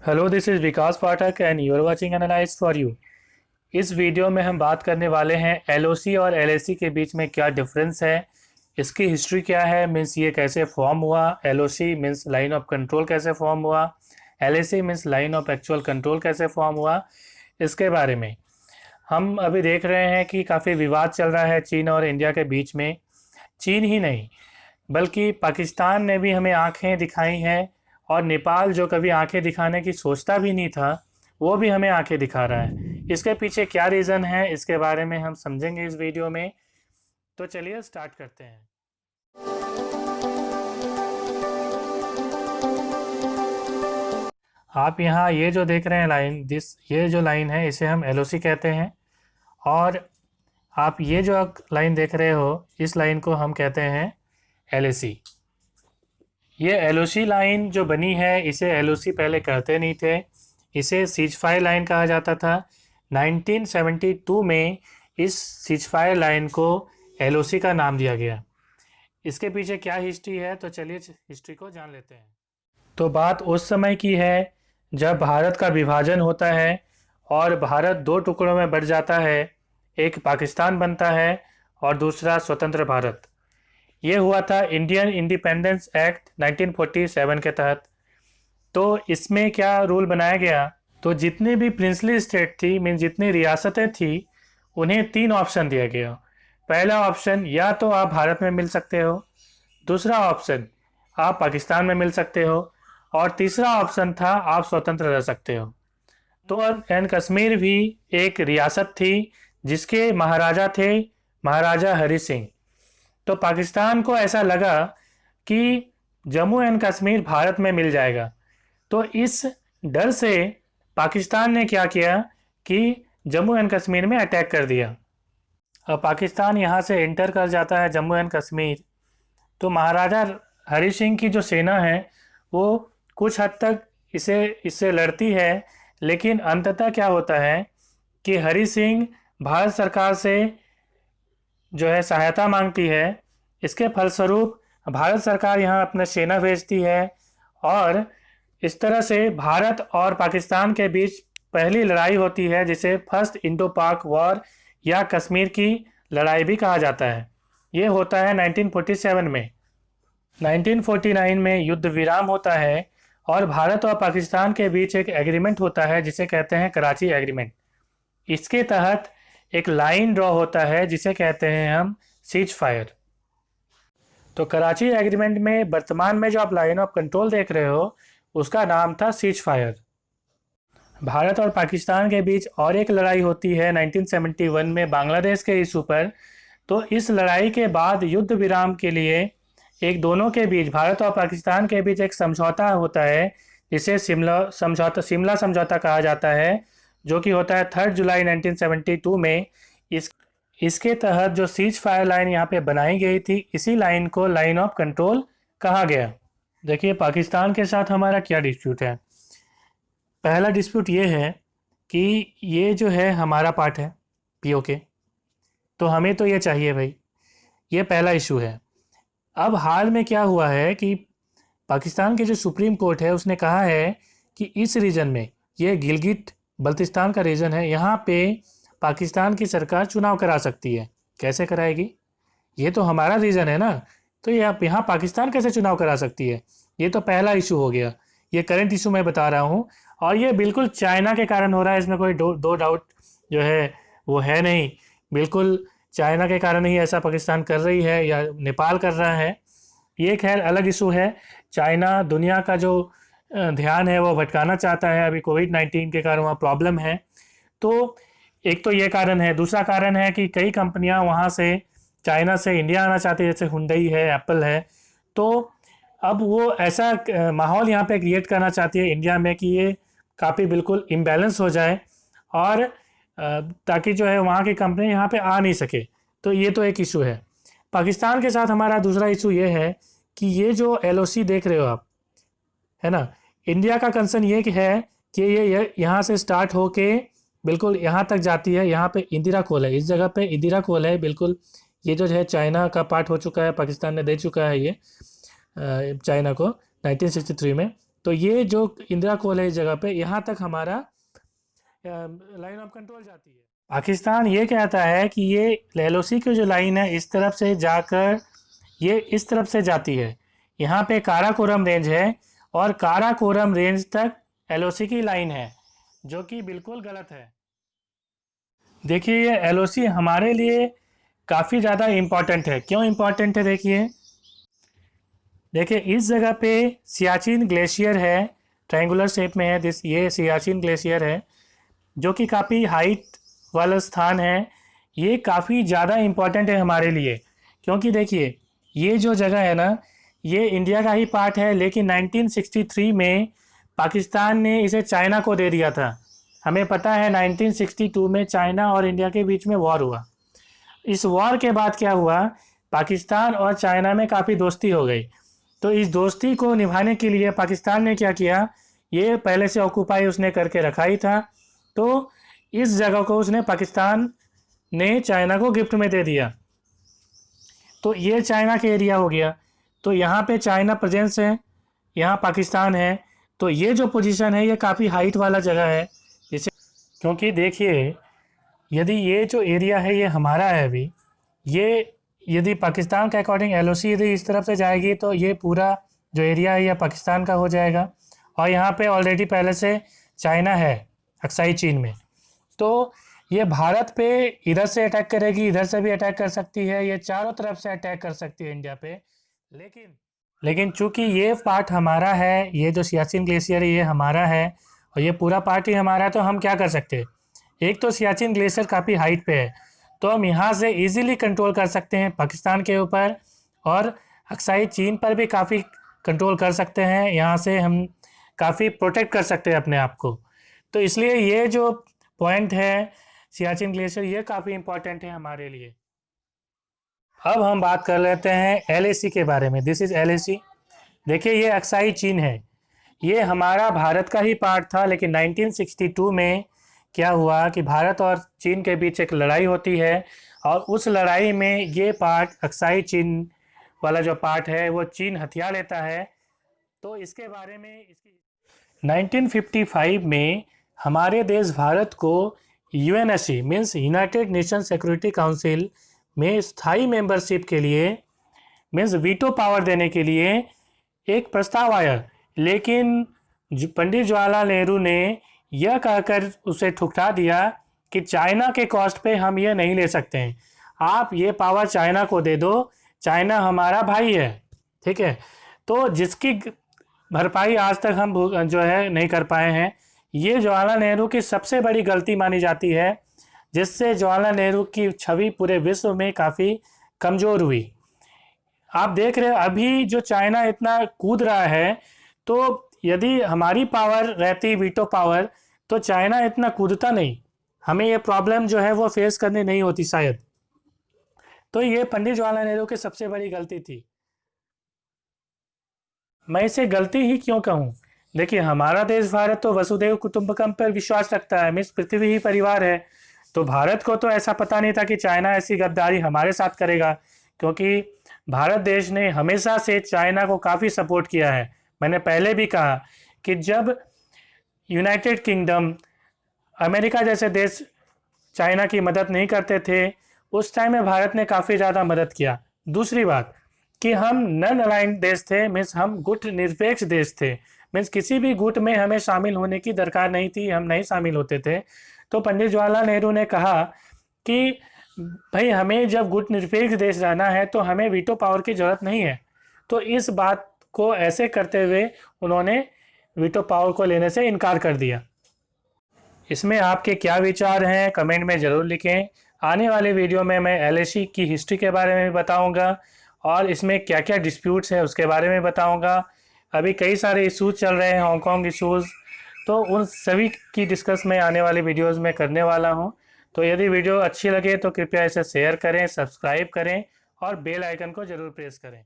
Hello, this is Vikas Pathak and you are watching analyse for you. इस video में हम बात करने वाले हैं एलओसी और एलएसी के बीच में क्या डिफरेंस है, इसकी हिस्ट्री क्या है, मीन्स ये कैसे फॉर्म हुआ, LOC means line of control कैसे फॉर्म हुआ, LAC means line of actual control कैसे फॉर्म हुआ, इसके बारे में। हम अभी देख रहे हैं कि काफ़ी विवाद चल रहा है चीन और इंडिया के बीच में। चीन ही नहीं बल्कि पाकिस्तान ने भी हमें आंखें दिखाई हैं, और नेपाल जो कभी आंखें दिखाने की सोचता भी नहीं था वो भी हमें आंखें दिखा रहा है। इसके पीछे क्या रीज़न है, इसके बारे में हम समझेंगे इस वीडियो में। तो चलिए स्टार्ट करते हैं। आप यहाँ ये जो देख रहे हैं लाइन, ये जो लाइन है इसे हम एलओसी कहते हैं, और आप ये जो लाइन देख रहे हो इस लाइन को हम कहते हैं एलएसी। ये एलओसी लाइन जो बनी है इसे एलओसी पहले कहते नहीं थे, इसे सीजफायर लाइन कहा जाता था। 1972 में इस सीजफायर लाइन को एलओसी का नाम दिया गया। इसके पीछे क्या हिस्ट्री है, तो चलिए हिस्ट्री को जान लेते हैं। तो बात उस समय की है जब भारत का विभाजन होता है और भारत दो टुकड़ों में बट जाता है। एक पाकिस्तान बनता है और दूसरा स्वतंत्र भारत। ये हुआ था इंडियन इंडिपेंडेंस एक्ट 1947 के तहत। तो इसमें क्या रूल बनाया गया, तो जितने भी प्रिंसली स्टेट थी मीन जितनी रियासतें थी उन्हें 3 ऑप्शन दिया गया। पहला ऑप्शन, या तो आप भारत में मिल सकते हो, दूसरा ऑप्शन आप पाकिस्तान में मिल सकते हो, और तीसरा ऑप्शन था आप स्वतंत्र रह सकते हो। तो एंड कश्मीर भी एक रियासत थी जिसके महाराजा थे महाराजा हरि सिंह। तो पाकिस्तान को ऐसा लगा कि जम्मू एंड कश्मीर भारत में मिल जाएगा, तो इस डर से पाकिस्तान ने क्या किया कि जम्मू एंड कश्मीर में अटैक कर दिया। अब पाकिस्तान यहाँ से एंटर कर जाता है जम्मू एंड कश्मीर, तो महाराजा हरि सिंह की जो सेना है वो कुछ हद तक इससे लड़ती है, लेकिन अंततः क्या होता है कि हरि सिंह भारत सरकार से जो है सहायता मांगती है। इसके फलस्वरूप भारत सरकार यहाँ अपना सेना भेजती है, और इस तरह से भारत और पाकिस्तान के बीच पहली लड़ाई होती है जिसे फर्स्ट इंडो पाक वॉर या कश्मीर की लड़ाई भी कहा जाता है। ये होता है 1947 में। 1949 में युद्ध विराम होता है और भारत और पाकिस्तान के बीच एक एग्रीमेंट होता है जिसे कहते हैं कराची एग्रीमेंट। इसके तहत एक लाइन ड्रॉ होता है जिसे कहते हैं हम सीज फायर। तो कराची एग्रीमेंट में वर्तमान में जो आप लाइन ऑफ कंट्रोल देख रहे हो उसका नाम था सीज फायर। भारत और पाकिस्तान के बीच और एक लड़ाई होती है 1971 में बांग्लादेश के इशू पर। तो इस लड़ाई के बाद युद्ध विराम के लिए एक दोनों के बीच, भारत और पाकिस्तान के बीच एक समझौता होता है जिसे शिमला समझौता कहा जाता है, जो कि होता है 3 जुलाई 1972 में। इसके तहत जो सीज फायर लाइन यहाँ पे बनाई गई थी, इसी लाइन को लाइन ऑफ कंट्रोल कहा गया। देखिए पाकिस्तान के साथ हमारा क्या डिस्प्यूट है। पहला डिस्प्यूट ये है कि ये जो है हमारा पार्ट है पीओके, तो हमें तो ये चाहिए भाई, ये पहला इशू है। अब हाल में क्या हुआ है कि पाकिस्तान के जो सुप्रीम कोर्ट है उसने कहा है कि इस रीजन में, ये गिलगिट बल्तिस्तान का रीजन है, यहाँ पे पाकिस्तान की सरकार चुनाव करा सकती है। कैसे कराएगी, ये तो हमारा रीजन है ना, तो ये आप यहाँ पाकिस्तान कैसे चुनाव करा सकती है। ये तो पहला इशू हो गया। ये करंट इशू मैं बता रहा हूँ, और ये बिल्कुल चाइना के कारण हो रहा है, इसमें कोई दो डाउट जो है वो है नहीं। बिल्कुल चाइना के कारण ही ऐसा पाकिस्तान कर रही है या नेपाल कर रहा है, ये खैर अलग इशू है। चाइना दुनिया का जो ध्यान है वो भटकाना चाहता है, अभी कोविड-19 के कारण वहाँ प्रॉब्लम है। तो एक तो ये कारण है। दूसरा कारण है कि कई कंपनियां वहाँ से चाइना से इंडिया आना चाहती है, जैसे हुंडई है, एप्पल है। तो अब वो ऐसा माहौल यहाँ पे क्रिएट करना चाहती है इंडिया में कि ये काफ़ी बिल्कुल इम्बैलेंस हो जाए, और ताकि जो है वहाँ की कंपनी यहाँ पे आ नहीं सके। तो ये तो एक इशू है। पाकिस्तान के साथ हमारा दूसरा इशू ये है कि ये जो एलओसी देख रहे हो आप, है ना, इंडिया का कंसर्न ये है कि ये यहाँ से स्टार्ट होके बिल्कुल यहाँ तक जाती है। यहाँ पे इंदिरा कोल है, इस जगह पे इंदिरा कोल है बिल्कुल। ये जो है चाइना का पार्ट हो चुका है, पाकिस्तान ने दे चुका है ये चाइना को 1963 में। तो ये जो इंदिरा कोल है इस जगह पे, यहाँ तक हमारा लाइन ऑफ कंट्रोल जाती है। पाकिस्तान ये कहता है कि ये LOC की जो लाइन है इस तरफ से जाकर ये इस तरफ से जाती है, यहाँ पे काराकोरम रेंज है और काराकोरम रेंज तक LOC की लाइन है, जो कि बिल्कुल गलत है। देखिए ये LOC हमारे लिए काफ़ी ज़्यादा इम्पॉर्टेंट है। क्यों इम्पॉर्टेंट है? देखिए इस जगह पे सियाचिन ग्लेशियर है, ट्रायंगुलर शेप में है। ये सियाचिन ग्लेशियर है जो कि काफ़ी हाइट वाला स्थान है। ये काफ़ी ज़्यादा इम्पॉर्टेंट है हमारे लिए, क्योंकि देखिए ये जो जगह है ना, ये इंडिया का ही पार्ट है, लेकिन 1963 में पाकिस्तान ने इसे चाइना को दे दिया था। हमें पता है 1962 में चाइना और इंडिया के बीच में वॉर हुआ। इस वॉर के बाद क्या हुआ, पाकिस्तान और चाइना में काफ़ी दोस्ती हो गई। तो इस दोस्ती को निभाने के लिए पाकिस्तान ने क्या किया, ये पहले से ऑक्यूपाई उसने करके रखा ही था, तो इस जगह को उसने पाकिस्तान ने चाइना को गिफ्ट में दे दिया। तो ये चाइना के एरिया हो गया। तो यहाँ पे चाइना प्रेजेंस है, यहाँ पाकिस्तान है। तो ये जो पोजीशन है ये काफ़ी हाइट वाला जगह है, जैसे क्योंकि देखिए यदि ये जो एरिया है ये हमारा है अभी, ये यदि पाकिस्तान के अकॉर्डिंग LOC यदि इस तरफ से जाएगी तो ये पूरा जो एरिया है ये पाकिस्तान का हो जाएगा। और यहाँ पे ऑलरेडी पहले से चाइना है अक्साई चीन में, तो ये भारत पे इधर से अटैक करेगी, इधर से भी अटैक कर सकती है, ये चारों तरफ से अटैक कर सकती है इंडिया पे। लेकिन चूंकि ये पार्ट हमारा है, ये जो सियाचिन ग्लेशियर है ये हमारा है और ये पूरा पार्ट ही हमारा है, तो हम क्या कर सकते हैं, एक तो सियाचिन ग्लेशियर काफ़ी हाइट पे है, तो हम यहाँ से इजीली कंट्रोल कर सकते हैं पाकिस्तान के ऊपर, और अक्साई चीन पर भी काफ़ी कंट्रोल कर सकते हैं। यहाँ से हम काफ़ी प्रोटेक्ट कर सकते हैं अपने आप को। तो इसलिए ये जो पॉइंट है सियाचिन ग्लेशियर, ये काफ़ी इम्पोर्टेंट है हमारे लिए। अब हम बात कर लेते हैं LAC के बारे में। This is LAC। देखिए ये अक्साई चीन है, ये हमारा भारत का ही पार्ट था, लेकिन 1962 में क्या हुआ कि भारत और चीन के बीच एक लड़ाई होती है, और उस लड़ाई में ये पार्ट अक्साई चीन वाला जो पार्ट है वो चीन हथिया लेता है। तो इसके बारे में 1955 में हमारे देश भारत को UNSC means United nation security council में स्थायी मेंबरशिप के लिए मीन्स वीटो पावर देने के लिए एक प्रस्ताव आया, लेकिन पंडित जवाहरलाल नेहरू ने यह कहकर उसे ठुकरा दिया कि चाइना के कॉस्ट पे हम ये नहीं ले सकते हैं, आप ये पावर चाइना को दे दो, चाइना हमारा भाई है, ठीक है। तो जिसकी भरपाई आज तक हम जो है नहीं कर पाए हैं, ये जवाहरलाल नेहरू की सबसे बड़ी गलती मानी जाती है, जिससे जवाहरलाल नेहरू की छवि पूरे विश्व में काफ़ी कमज़ोर हुई। आप देख रहे हैं अभी जो चाइना इतना कूद रहा है, तो यदि हमारी पावर रहती वीटो पावर, तो चाइना इतना कूदता नहीं, हमें ये प्रॉब्लम जो है वो फेस करनी नहीं होती शायद। तो ये पंडित जवाहरलाल नेहरू की सबसे बड़ी गलती थी। मैं इसे गलती ही क्यों कहूँ, देखिए हमारा देश भारत तो वसुधैव कुटुंबकम पर विश्वास रखता है, मीन्स पृथ्वी ही परिवार है। तो भारत को तो ऐसा पता नहीं था कि चाइना ऐसी गद्दारी हमारे साथ करेगा, क्योंकि भारत देश ने हमेशा से चाइना को काफ़ी सपोर्ट किया है। मैंने पहले भी कहा कि जब यूनाइटेड किंगडम, अमेरिका जैसे देश चाइना की मदद नहीं करते थे, उस टाइम में भारत ने काफ़ी ज़्यादा मदद किया। दूसरी बात कि हम नॉन अलाइंड देश थे, मीन्स हम गुट निरपेक्ष देश थे, मीन्स किसी भी गुट में हमें शामिल होने की दरकार नहीं थी, हम नहीं शामिल होते थे। तो पंडित जवाहरलाल नेहरू ने कहा कि भाई हमें जब गुट निरपेक्ष देश रहना है तो हमें वीटो पावर की ज़रूरत नहीं है। तो इस बात को ऐसे करते हुए उन्होंने वीटो पावर को लेने से इनकार कर दिया। इसमें आपके क्या विचार हैं कमेंट में ज़रूर लिखें। आने वाले वीडियो में मैं LAC की हिस्ट्री के बारे में बताऊंगा और इसमें क्या क्या डिस्प्यूट्स हैं उसके बारे में बताऊंगा। अभी कई सारे इशूज़ चल रहे हैं, हांगकांग इशूज़, तो उन सभी की डिस्कस मैं आने वाले वीडियोस में करने वाला हूं। तो यदि वीडियो अच्छी लगे तो कृपया इसे शेयर करें, सब्सक्राइब करें और बेल आइकन को ज़रूर प्रेस करें।